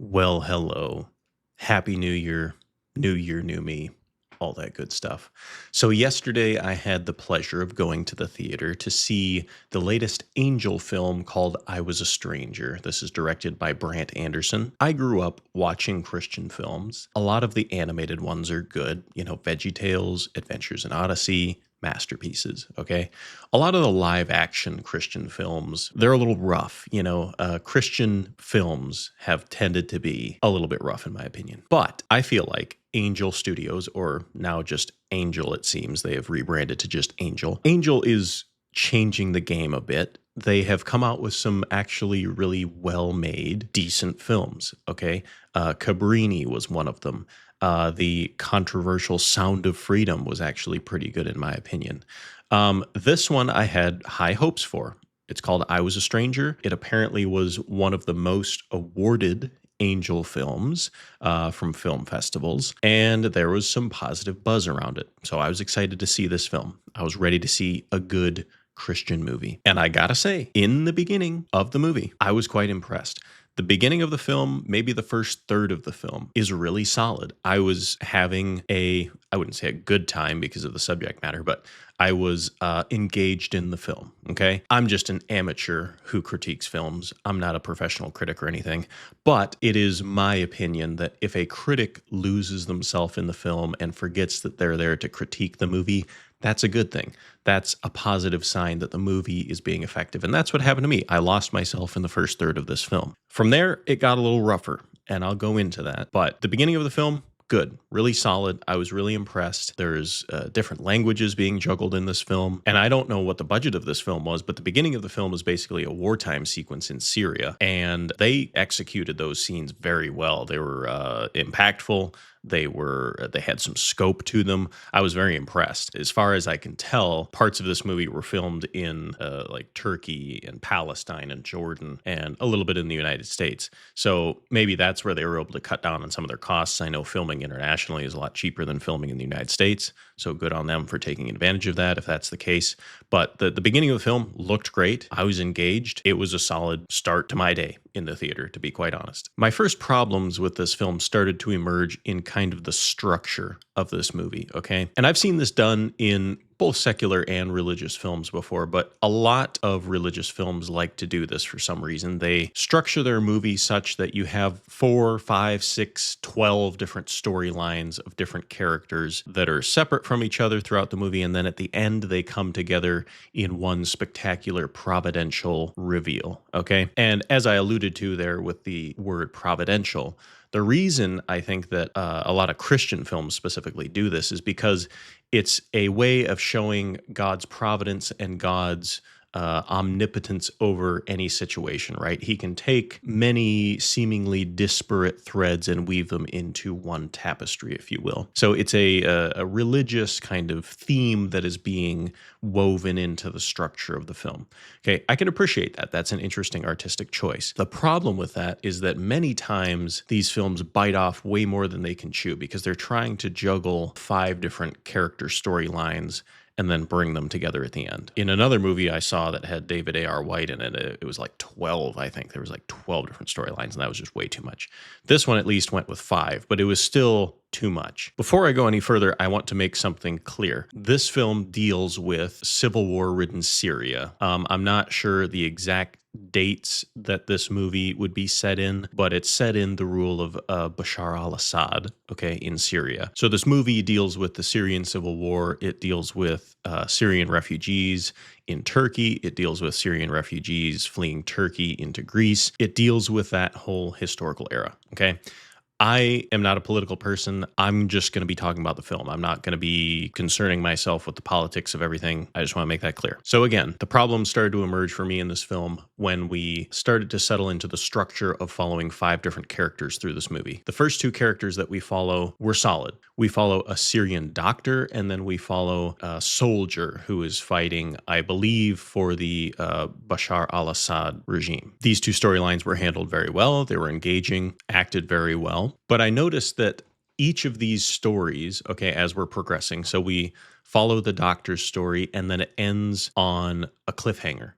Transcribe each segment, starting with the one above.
Well, hello. Happy New Year, new me, all that good stuff. So, yesterday I had the pleasure of going to the theater to see the latest Angel film called I Was a Stranger. This is directed by Brandt Andersen. I grew up watching Christian films. A lot of the animated ones are good, VeggieTales, Adventures in Odyssey, masterpieces, okay? A lot of the live action Christian films, they're a little rough. Christian films have tended to be a little bit rough, in my opinion. But I feel like Angel Studios, or now just Angel, it seems they have rebranded to just Angel. Angel is changing the game a bit. They have come out with some actually really well made, decent films, okay? Cabrini was one of them. The controversial Sound of Freedom was actually pretty good, in my opinion. This one I had high hopes for. It's called I Was a Stranger. It apparently was one of the most awarded Angel films from film festivals, and there was some positive buzz around it. So I was excited to see this film. I was ready to see a good Christian movie. And I gotta say, in the beginning of the movie, I was quite impressed. The beginning of the film, maybe the first third of the film, is really solid. I was having I wouldn't say a good time because of the subject matter, but I was engaged in the film, okay? I'm just an amateur who critiques films. I'm not a professional critic or anything, but it is my opinion that if a critic loses themselves in the film and forgets that they're there to critique the movie, that's a good thing. That's a positive sign that the movie is being effective. And that's what happened to me. I lost myself in the first third of this film. From there, it got a little rougher, and I'll go into that. But the beginning of the film, good, really solid. I was really impressed. There's different languages being juggled in this film. And I don't know what the budget of this film was, but the beginning of the film is basically a wartime sequence in Syria. And they executed those scenes very well. They were impactful. They had some scope to them. I was very impressed. As far as I can tell, parts of this movie were filmed in like Turkey and Palestine and Jordan and a little bit in the United States. So maybe that's where they were able to cut down on some of their costs. I know filming internationally is a lot cheaper than filming in the United States. So good on them for taking advantage of that if that's the case. But the beginning of the film looked great. I was engaged. It was a solid start to my day in the theater, to be quite honest. My first problems with this film started to emerge in kind of the structure of this movie, okay? And I've seen this done in both secular and religious films before, but a lot of religious films like to do this for some reason. They structure their movie such that you have 4, 5, 6, 12 different storylines of different characters that are separate from each other throughout the movie, and then at the end they come together in one spectacular providential reveal, okay? And as I alluded to there with the word providential, the reason I think that a lot of Christian films specifically do this is because it's a way of showing God's providence and God's omnipotence over any situation, right? He can take many seemingly disparate threads and weave them into one tapestry, if you will. So it's a religious kind of theme that is being woven into the structure of the film. Okay, I can appreciate that. That's an interesting artistic choice. The problem with that is that many times these films bite off way more than they can chew because they're trying to juggle 5 different character storylines and then bring them together at the end. In another movie I saw that had David A.R. White in it, it was like 12, I think. There was like 12 different storylines, and that was just way too much. This one at least went with 5, but it was still too much. Before I go any further, I want to make something clear. This film deals with civil war-ridden Syria. I'm not sure the exact dates that this movie would be set in, but it's set in the rule of Bashar al-Assad, okay, in Syria. So this movie deals with the Syrian civil war. It deals with Syrian refugees in Turkey. It deals with Syrian refugees fleeing Turkey into Greece. It deals with that whole historical era, okay? I am not a political person. I'm just going to be talking about the film. I'm not going to be concerning myself with the politics of everything. I just want to make that clear. So again, the problems started to emerge for me in this film when we started to settle into the structure of following 5 different characters through this movie. The first 2 characters that we follow were solid. We follow a Syrian doctor, and then we follow a soldier who is fighting, I believe, for the Bashar al-Assad regime. These 2 storylines were handled very well. They were engaging, acted very well. But I noticed that each of these stories, okay, as we're progressing, so we follow the doctor's story and then it ends on a cliffhanger.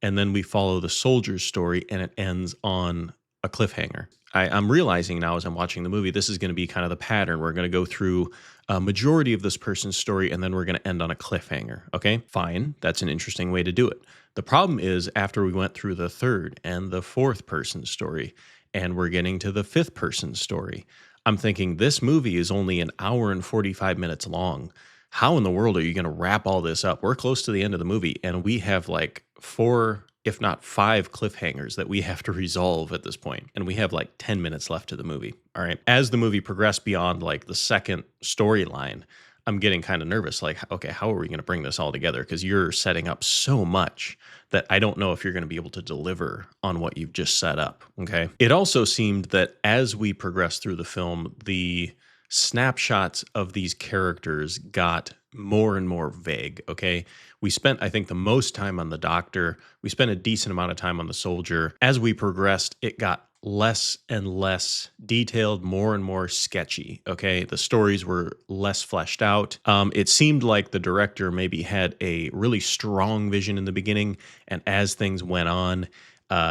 And then we follow the soldier's story and it ends on a cliffhanger. I'm realizing now as I'm watching the movie, this is going to be kind of the pattern. We're going to go through a majority of this person's story and then we're going to end on a cliffhanger. Okay, fine. That's an interesting way to do it. The problem is after we went through the third and the fourth person's story and we're getting to the fifth person's story, I'm thinking this movie is only an hour and 45 minutes long. How in the world are you going to wrap all this up? We're close to the end of the movie and we have like four, if not five cliffhangers that we have to resolve at this point. And we have like 10 minutes left to the movie. All right. As the movie progressed beyond like the second storyline, I'm getting kind of nervous. Like, okay, how are we going to bring this all together? Because you're setting up so much that I don't know if you're going to be able to deliver on what you've just set up. Okay. It also seemed that as we progressed through the film, the snapshots of these characters got more and more vague. Okay. We spent, I think, the most time on the doctor. We spent a decent amount of time on the soldier. As we progressed, it got less and less detailed, more and more sketchy. Okay. The stories were less fleshed out. It seemed like the director maybe had a really strong vision in the beginning. And as things went on,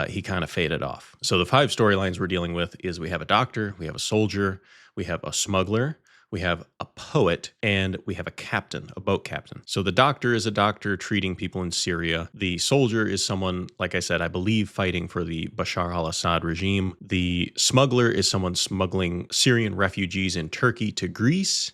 he kind of faded off. So the five storylines we're dealing with is we have a doctor, we have a soldier, we have a smuggler, we have a poet, and we have a captain, a boat captain. So the doctor is a doctor treating people in Syria. The soldier is someone, like I said, I believe fighting for the Bashar al-Assad regime. The smuggler is someone smuggling Syrian refugees in Turkey to Greece.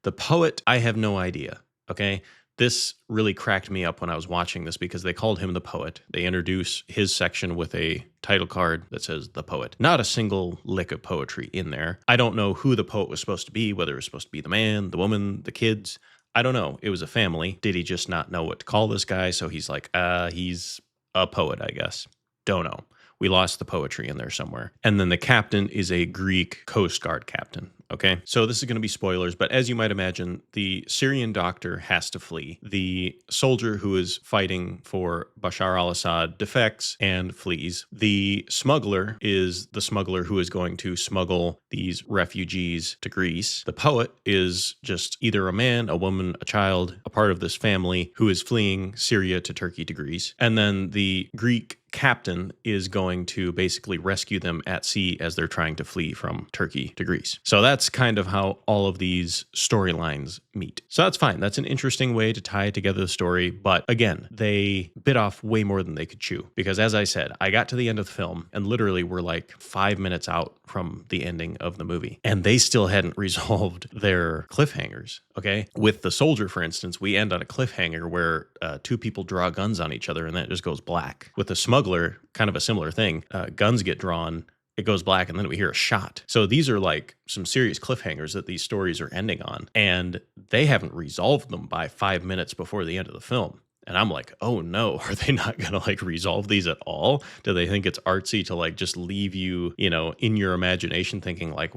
The poet, I have no idea, okay? This really cracked me up when I was watching this because they called him the poet. They introduce his section with a title card that says the poet. Not a single lick of poetry in there. I don't know who the poet was supposed to be, whether it was supposed to be the man, the woman, the kids. I don't know. It was a family. Did he just not know what to call this guy? So he's like, he's a poet, I guess. Don't know. We lost the poetry in there somewhere. And then the captain is a Greek Coast Guard captain. Okay, so this is going to be spoilers, but as you might imagine, the Syrian doctor has to flee. The soldier who is fighting for Bashar al-Assad defects and flees. The smuggler is the smuggler who is going to smuggle these refugees to Greece. The poet is just either a man, a woman, a child, a part of this family who is fleeing Syria to Turkey to Greece. And then the Greek captain is going to basically rescue them at sea as they're trying to flee from Turkey to Greece. So that's kind of how all of these storylines meet. So that's fine. That's an interesting way to tie together the story. But again, they bit off way more than they could chew. Because as I said, I got to the end of the film and literally we're like 5 minutes out from the ending of the movie. And they still hadn't resolved their cliffhangers. Okay. With the soldier, for instance, we end on a cliffhanger where two people draw guns on each other and then it just goes black. With the smuggler, kind of a similar thing. Guns get drawn, it goes black, and then we hear a shot. So these are like some serious cliffhangers that these stories are ending on. And they haven't resolved them by 5 minutes before the end of the film. And I'm like, oh no, are they not going to like resolve these at all? Do they think it's artsy to like just leave you, in your imagination thinking like,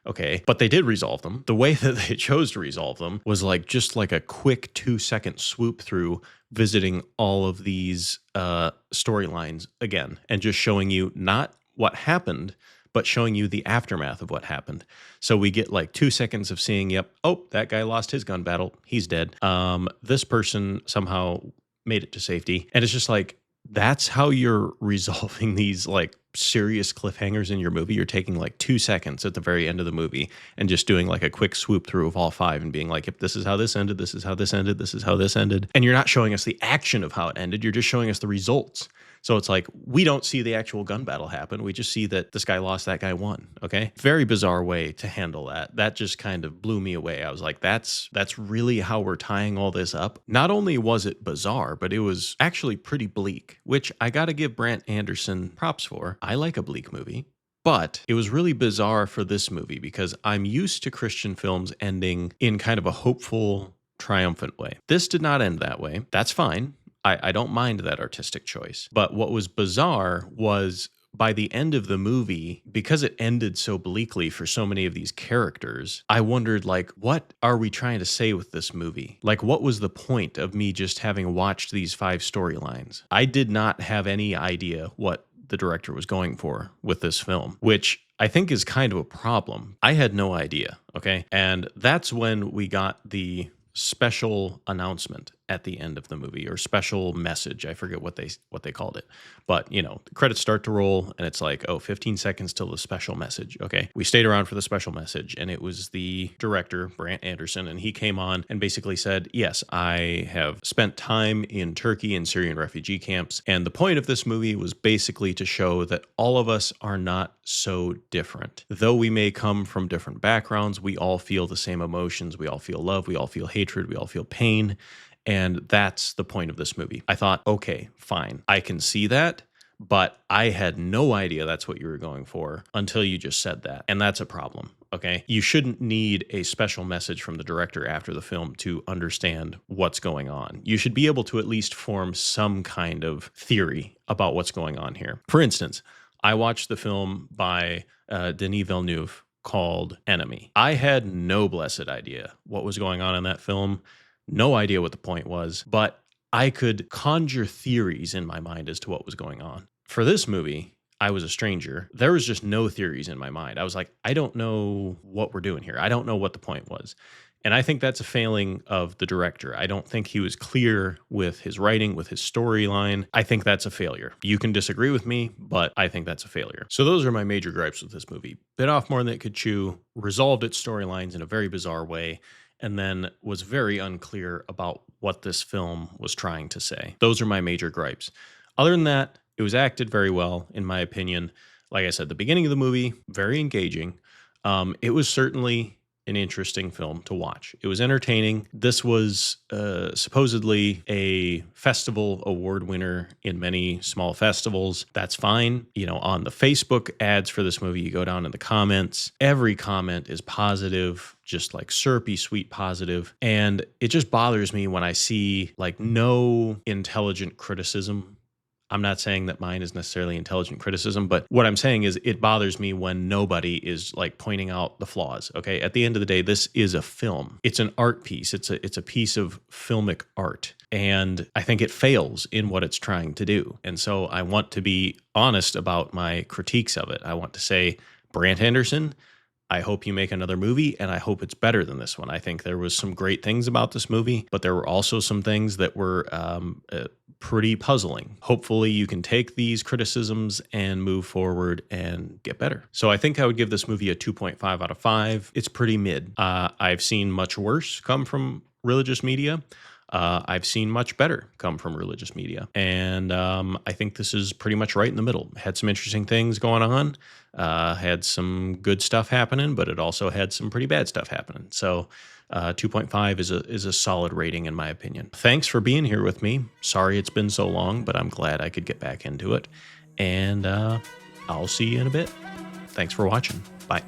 okay, but they did resolve them. The way that they chose to resolve them was like just like a quick 2-second swoop through visiting all of these storylines again and just showing you not what happened, but showing you the aftermath of what happened. So we get like 2 seconds of seeing, yep, oh, that guy lost his gun battle. He's dead. This person somehow made it to safety. And it's just like, that's how you're resolving these like serious cliffhangers in your movie. You're taking like 2 seconds at the very end of the movie and just doing like a quick swoop through of all five and being like, if this is how this ended, this is how this ended, this is how this ended. And you're not showing us the action of how it ended. You're just showing us the results. So it's like, we don't see the actual gun battle happen. We just see that this guy lost, that guy won. Okay. Very bizarre way to handle that. That just kind of blew me away. I was like, that's really how we're tying all this up. Not only was it bizarre, but it was actually pretty bleak, which I got to give Brandt Andersen props for. I like a bleak movie. But it was really bizarre for this movie because I'm used to Christian films ending in kind of a hopeful, triumphant way. This did not end that way. That's fine. I don't mind that artistic choice. But what was bizarre was by the end of the movie, because it ended so bleakly for so many of these characters, I wondered, like, what are we trying to say with this movie? Like, what was the point of me just having watched these 5 storylines? I did not have any idea what the director was going for with this film, which I think is kind of a problem. I had no idea, okay? And that's when we got the special announcement at the end of the movie, or special message. I forget what they called it. But, the credits start to roll and it's like, oh, 15 seconds till the special message. Okay. We stayed around for the special message, and it was the director, Brandt Andersen, and he came on and basically said, yes, I have spent time in Turkey and Syrian refugee camps. And the point of this movie was basically to show that all of us are not so different. Though we may come from different backgrounds, we all feel the same emotions. We all feel love. We all feel hatred. We all feel pain. And that's the point of this movie. I thought, okay, fine. I can see that, but I had no idea that's what you were going for until you just said that. And that's a problem. Okay. You shouldn't need a special message from the director after the film to understand what's going on. You should be able to at least form some kind of theory about what's going on here. For instance, I watched the film by Denis Villeneuve called Enemy. I had no blessed idea what was going on in that film. No idea what the point was, but I could conjure theories in my mind as to what was going on. For this movie, I was a stranger. There was just no theories in my mind. I was like, I don't know what we're doing here. I don't know what the point was. And I think that's a failing of the director. I don't think he was clear with his writing, with his storyline. I think that's a failure. You can disagree with me, but I think that's a failure. So those are my major gripes with this movie. Bit off more than it could chew, resolved its storylines in a very bizarre way, and then was very unclear about what this film was trying to say. Those are my major gripes. Other than that, it was acted very well, in my opinion. Like I said, the beginning of the movie, very engaging. It was certainly an interesting film to watch. It was entertaining. This was supposedly a festival award winner in many small festivals. That's fine. On the Facebook ads for this movie, you go down in the comments. Every comment is positive, just like syrupy, sweet positive. And it just bothers me when I see like no intelligent criticism. I'm not saying that mine is necessarily intelligent criticism, but what I'm saying is it bothers me when nobody is like pointing out the flaws. Okay. At the end of the day, this is a film. It's an art piece. It's a piece of filmic art. And I think it fails in what it's trying to do. And so I want to be honest about my critiques of it. I want to say, Brandt Andersen, I hope you make another movie, and I hope it's better than this one. I think there was some great things about this movie, but there were also some things that were pretty puzzling. Hopefully you can take these criticisms and move forward and get better. So I think I would give this movie a 2.5 out of 5. It's pretty mid. I've seen much worse come from religious media. I've seen much better come from religious media. And I think this is pretty much right in the middle. Had some interesting things going on, had some good stuff happening, but it also had some pretty bad stuff happening. So 2.5 is a solid rating in my opinion. Thanks for being here with me. Sorry it's been so long, but I'm glad I could get back into it. And I'll see you in a bit. Thanks for watching. Bye.